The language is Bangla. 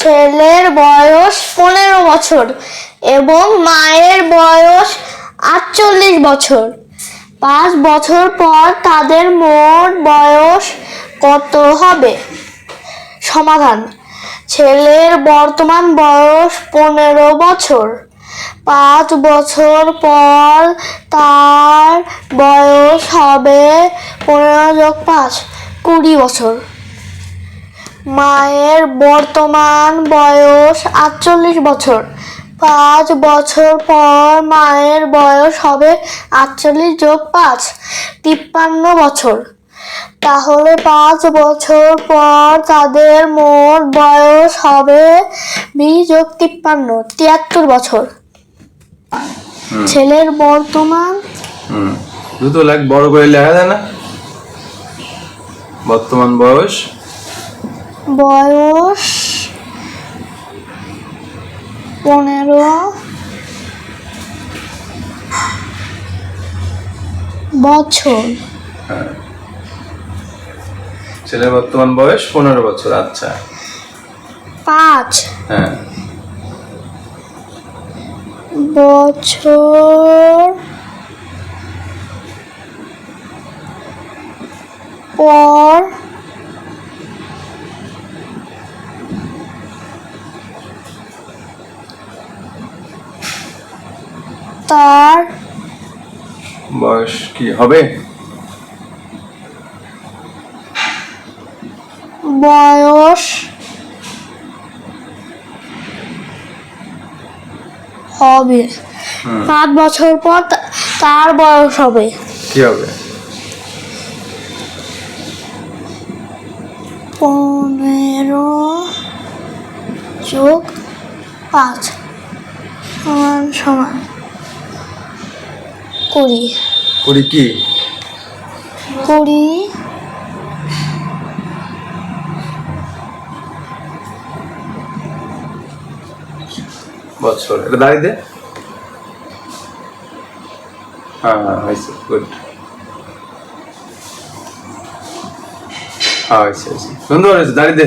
ছেলের বয়স 15 বছর এবং মায়ের বয়স 48 বছর। 5 বছর পর তাদের মোট বয়স কত হবে? সমাধান: ছেলের বর্তমান বয়স 15 বছর। 5 বছর পর তার বয়স হবে 15+5 20 বছর। মায়ের বর্তমান বয়স 48 বছর। 5 বছর পর মায়ের বয়স হবে 48+5 53 বছর। তাহলে 5 বছর পর তাদের মোট বয়স হবে 20+53 73 বছর। ছেলের বর্তমান দুটো লাখ বড় করে লেখা যায় না? বর্তমান বয়স 15 বছর। ছেলের বর্তমান বয়স 15 বছর। আচ্ছা 5 হ্যাঁ বছর পর তার বয়স কি হবে? বয়স হবে 5 বছর পর তার বয়স হবে কি হবে? 15+5 সমান 20 কি 20 বছর। এটা দাঁড়িয়ে দে। হ্যাঁ হয়েছে, গুড। হয়েছে, সুন্দর হয়েছে, দাঁড়িয়ে দে।